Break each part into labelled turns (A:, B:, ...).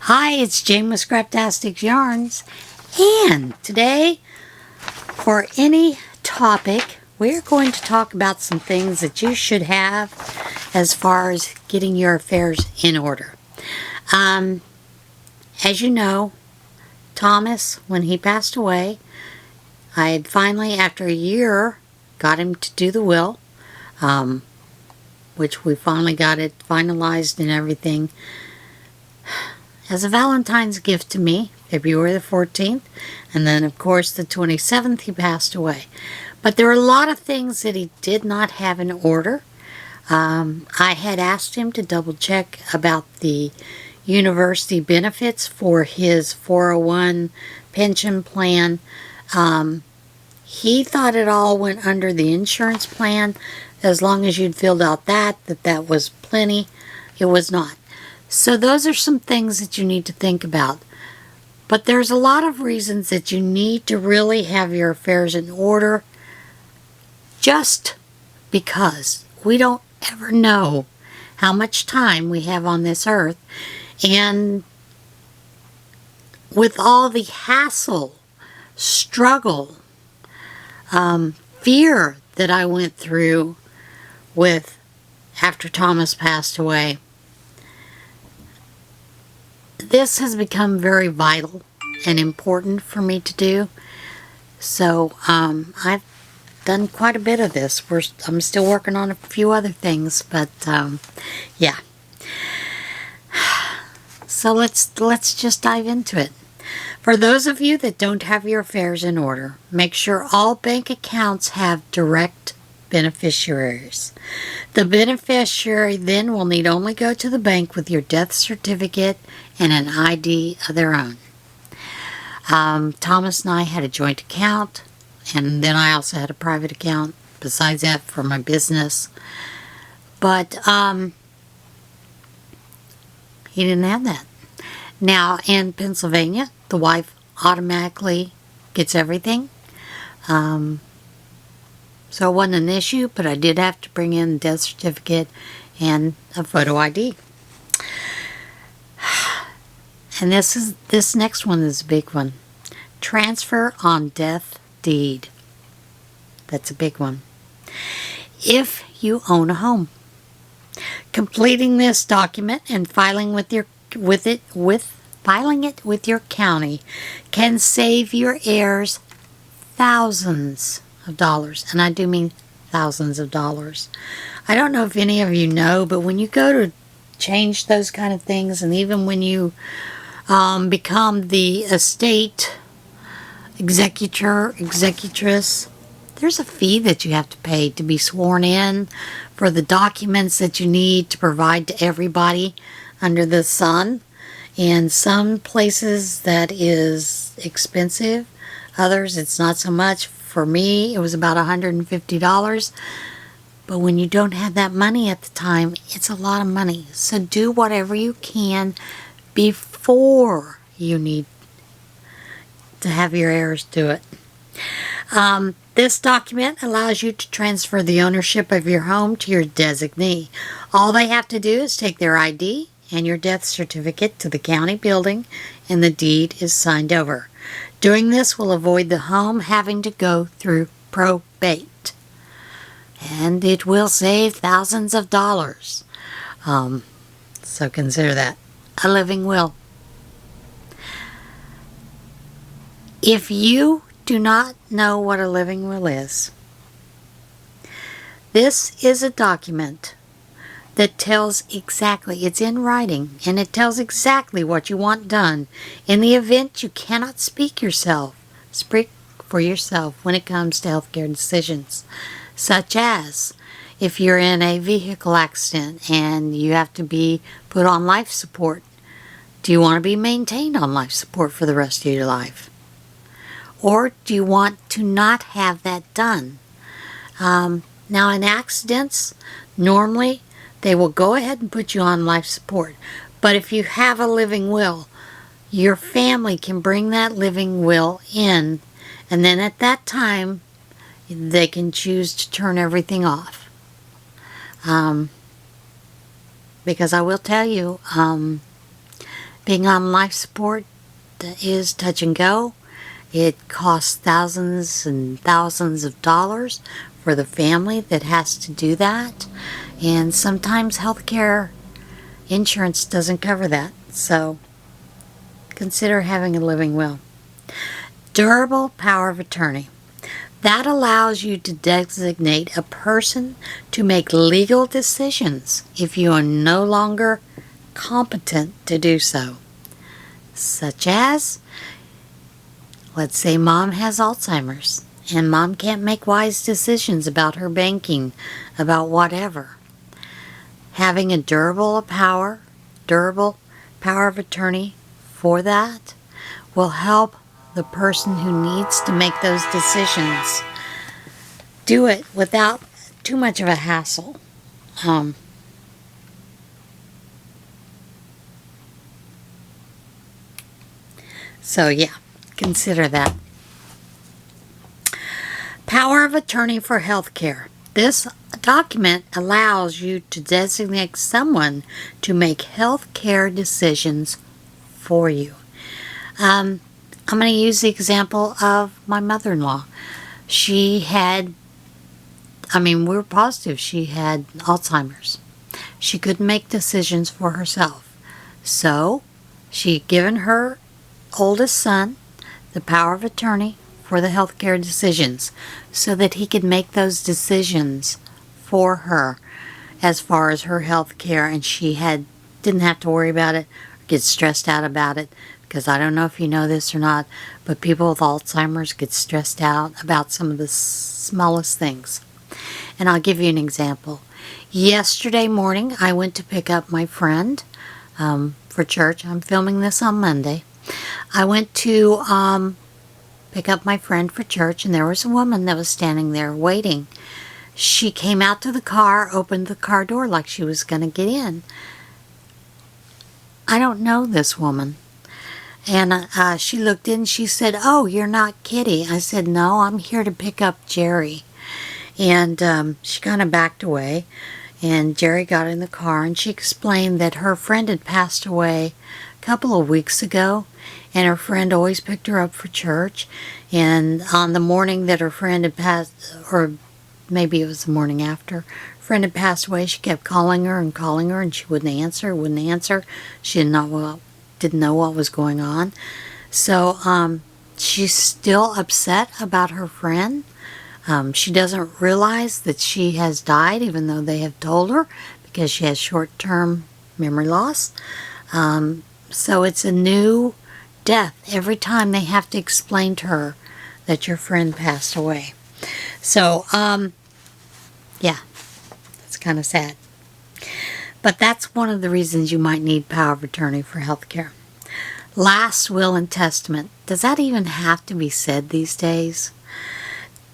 A: Hi, it's Jane with Scraptasticyarns, and today, for any topic, we're going to talk about some things that you should have as far as getting your affairs in order. As you know, Thomas, when he passed away, I had finally, after a year, got him to do the will, which we finally got it finalized and everything. As a Valentine's gift to me, February the 14th, and then of course the 27th he passed away. But there were a lot of things that he did not have in order. I had asked him to double check about the university benefits for his 401 pension plan. He thought it all went under the insurance plan. As long as you'd filled out that was plenty. It was not. So those are some things that you need to think about. But there's a lot of reasons that you need to really have your affairs in order, just because we don't ever know how much time we have on this earth. And with all the hassle, struggle, fear that I went through with after Thomas passed away, this has become very vital and important for me to do. So I've done quite a bit of this. I'm still working on a few other things, but yeah. So let's just dive into it. For those of you that don't have your affairs in order, make sure all bank accounts have direct beneficiaries. The beneficiary then will need only go to the bank with your death certificate and an ID of their own. Thomas and I had a joint account, and then I also had a private account besides that for my business. But he didn't have that. Now in Pennsylvania, the wife automatically gets everything. So it wasn't an issue, but I did have to bring in a death certificate and a photo ID. And this next one is a big one. Transfer on death deed. That's a big one. If you own a home, completing this document and filing it with your county can save your heirs thousands of dollars, and I do mean thousands of dollars. I don't know if any of you know, but when you go to change those kind of things, and even when you become the estate executress, there's a fee that you have to pay to be sworn in for the documents that you need to provide to everybody under the sun. In some places that is expensive, others it's not so much. For me, it was about $150. But when you don't have that money at the time, it's a lot of money. So do whatever you can before you need to have your heirs do it. This document allows you to transfer the ownership of your home to your designee. All they have to do is take their ID and your death certificate to the county building, and the deed is signed over. Doing this will avoid the home having to go through probate, and it will save thousands of dollars. So consider that a living will. If you do not know what a living will is, this is a document that tells exactly, it's in writing, and it tells exactly what you want done in the event you cannot speak for yourself when it comes to healthcare decisions, such as if you're in a vehicle accident and you have to be put on life support. Do you want to be maintained on life support for the rest of your life? Or do you want to not have that done? Now in accidents, normally they will go ahead and put you on life support. But if you have a living will, your family can bring that living will in, and then at that time, they can choose to turn everything off. Because I will tell you, Being on life support is touch and go. It costs thousands and thousands of dollars for the family that has to do that. And sometimes healthcare insurance doesn't cover that. So consider having a living will. Durable power of attorney. That allows you to designate a person to make legal decisions if you are no longer competent to do so. Such as, let's say Mom has Alzheimer's and Mom can't make wise decisions about her banking, about whatever. Having a durable power of attorney for that will help the person who needs to make those decisions do it without too much of a hassle. So yeah, consider that. Power of attorney for healthcare. This document allows you to designate someone to make healthcare decisions for you. I'm going to use the example of my mother-in-law. We were positive she had Alzheimer's. She couldn't make decisions for herself. So, she'd given her oldest son the power of attorney for the healthcare decisions so that he could make those decisions for her as far as her health care, and she didn't have to worry about it or get stressed out about it, because I don't know if you know this or not, but people with Alzheimer's get stressed out about some of the smallest things. And I'll give you an example. Yesterday morning I went to pick up my friend for church. I'm filming this on Monday. I went to pick up my friend for church, and there was a woman that was standing there waiting. She came out to the car, opened the car door like she was going to get in. I don't know this woman. And she looked in, she said, "Oh, you're not Kitty." I said, "No, I'm here to pick up Jerry." And she kind of backed away, and Jerry got in the car, and she explained that her friend had passed away a couple of weeks ago, and her friend always picked her up for church. And on the morning that her friend had passed, or maybe it was the morning after, her friend had passed away, she kept calling her, and she wouldn't answer. She didn't know what was going on. So she's still upset about her friend. She doesn't realize that she has died, even though they have told her, because she has short-term memory loss. So it's a new death every time they have to explain to her that your friend passed away. So, yeah, it's kind of sad. But that's one of the reasons you might need power of attorney for healthcare. Last will and testament. Does that even have to be said these days?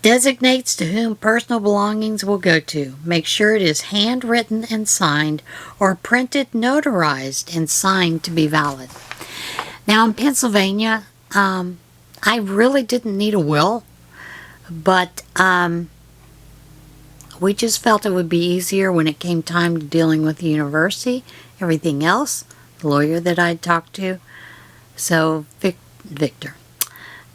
A: Designates to whom personal belongings will go to. Make sure it is handwritten and signed, or printed, notarized, and signed to be valid. Now in Pennsylvania, I really didn't need a will, but we just felt it would be easier when it came time to dealing with the university, everything else, the lawyer that I'd talked to. So Victor.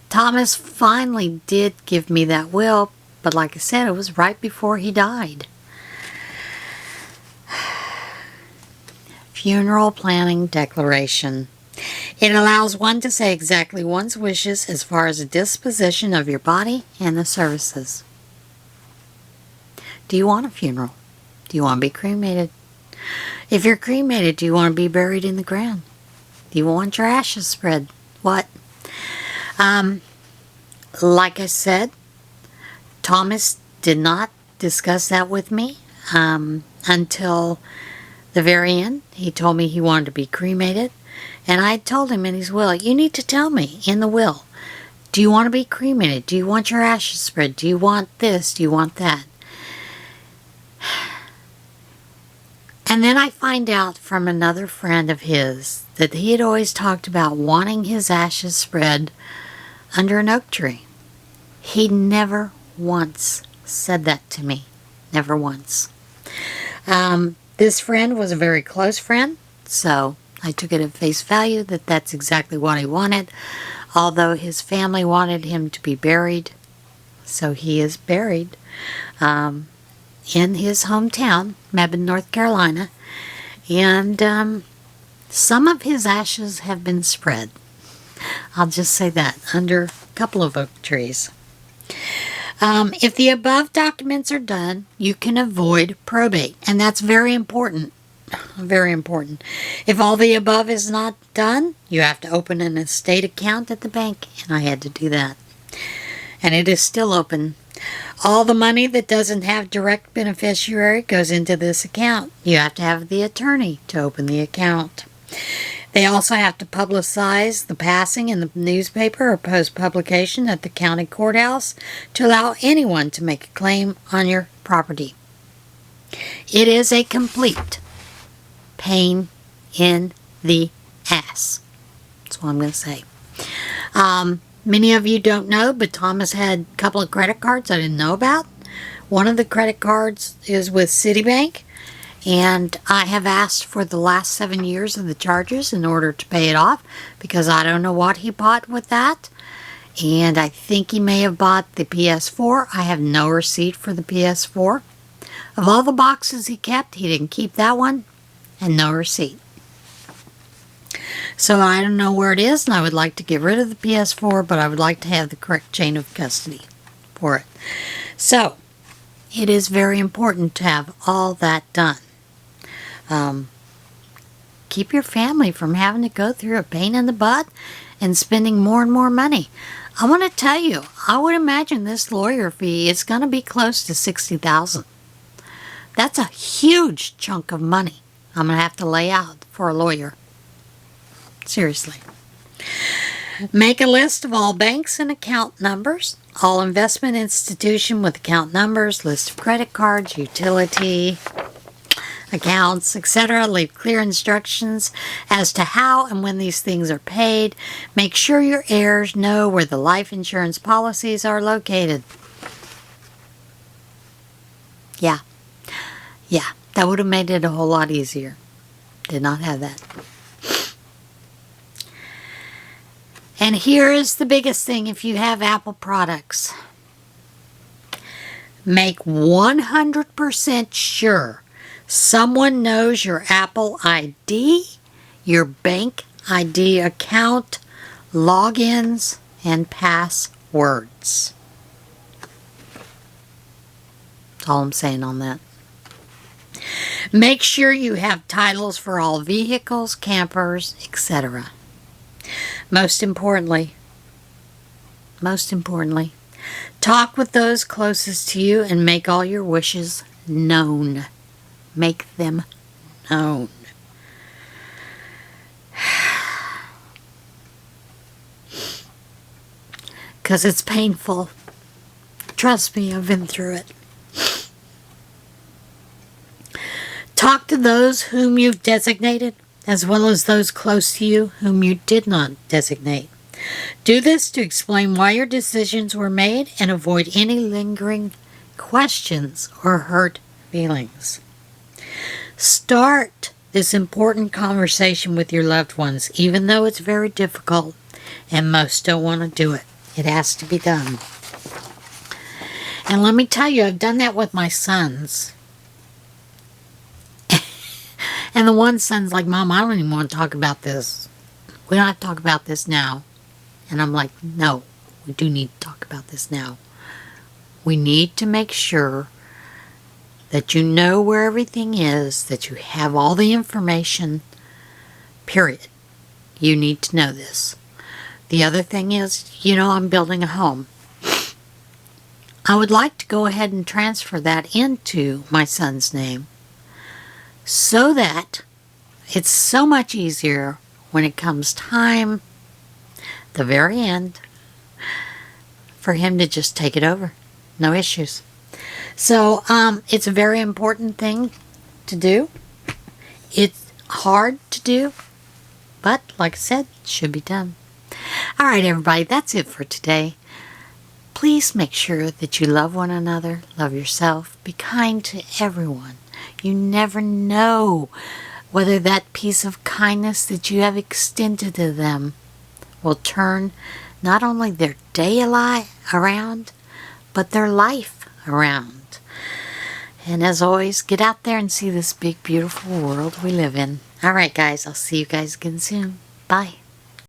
A: Thomas finally did give me that will, but like I said, it was right before he died. Funeral planning declaration. It allows one to say exactly one's wishes as far as the disposition of your body and the services. Do you want a funeral? Do you want to be cremated? If you're cremated, do you want to be buried in the ground? Do you want your ashes spread? What? Like I said, Thomas did not discuss that with me until the very end. He told me he wanted to be cremated, and I told him in his will, you need to tell me in the will, do you want to be cremated? Do you want your ashes spread? Do you want this? Do you want that? And then I find out from another friend of his that he had always talked about wanting his ashes spread under an oak tree. He never once said that to me. Never once. This friend was a very close friend, so I took it at face value that that's exactly what he wanted, although his family wanted him to be buried. So he is buried in his hometown, Mebane, North Carolina. And some of his ashes have been spread. I'll just say that, under a couple of oak trees. If the above documents are done, you can avoid probate. And that's very important. Very important. If all the above is not done, you have to open an estate account at the bank. And I had to do that. And it is still open. All the money that doesn't have direct beneficiary goes into this account. You have to have the attorney to open the account. They also have to publicize the passing in the newspaper or post publication at the county courthouse to allow anyone to make a claim on your property. It is a complete pain in the ass. That's what I'm going to say. Many of you don't know, but Thomas had a couple of credit cards I didn't know about. One of the credit cards is with Citibank, and I have asked for the last 7 years of the charges in order to pay it off, because I don't know what he bought with that. And I think he may have bought the PS4. I have no receipt for the PS4. Of all the boxes he kept, he didn't keep that one, and no receipt. So I don't know where it is, and I would like to get rid of the PS4, but I would like to have the correct chain of custody for it. So, it is very important to have all that done. Keep your family from having to go through a pain in the butt and spending more and more money. I want to tell you, I would imagine this lawyer fee is going to be close to $60,000. That's a huge chunk of money I'm going to have to lay out for a lawyer. Seriously. Make a list of all banks and account numbers, all investment institution with account numbers, list of credit cards, utility accounts, etc. Leave clear instructions as to how and when these things are paid. Make sure your heirs know where the life insurance policies are located. Yeah, that would have made it a whole lot easier. Did not have that. And here is the biggest thing if you have Apple products. Make 100% sure someone knows your Apple ID, your bank ID account, logins, and passwords. That's all I'm saying on that. Make sure you have titles for all vehicles, campers, etc. Most importantly, talk with those closest to you and make all your wishes known. Make them known. Because it's painful. Trust me, I've been through it. Talk to those whom you've designated, as well as those close to you whom you did not designate. Do this to explain why your decisions were made and avoid any lingering questions or hurt feelings. Start this important conversation with your loved ones, even though it's very difficult and most don't want to do it. It has to be done. And let me tell you, I've done that with my sons. And the one son's like, Mom, I don't even want to talk about this. We don't have to talk about this now. And I'm like, no, we do need to talk about this now. We need to make sure that you know where everything is, that you have all the information, period. You need to know this. The other thing is, I'm building a home. I would like to go ahead and transfer that into my son's name so that it's so much easier when it comes time, the very end, for him to just take it over. No issues. So, it's a very important thing to do. It's hard to do, but like I said, it should be done. All right, everybody, that's it for today. Please make sure that you love one another, love yourself, be kind to everyone. You never know whether that piece of kindness that you have extended to them will turn not only their day around, but their life around. And as always, get out there and see this big, beautiful world we live in. All right, guys, I'll see you guys again soon. Bye.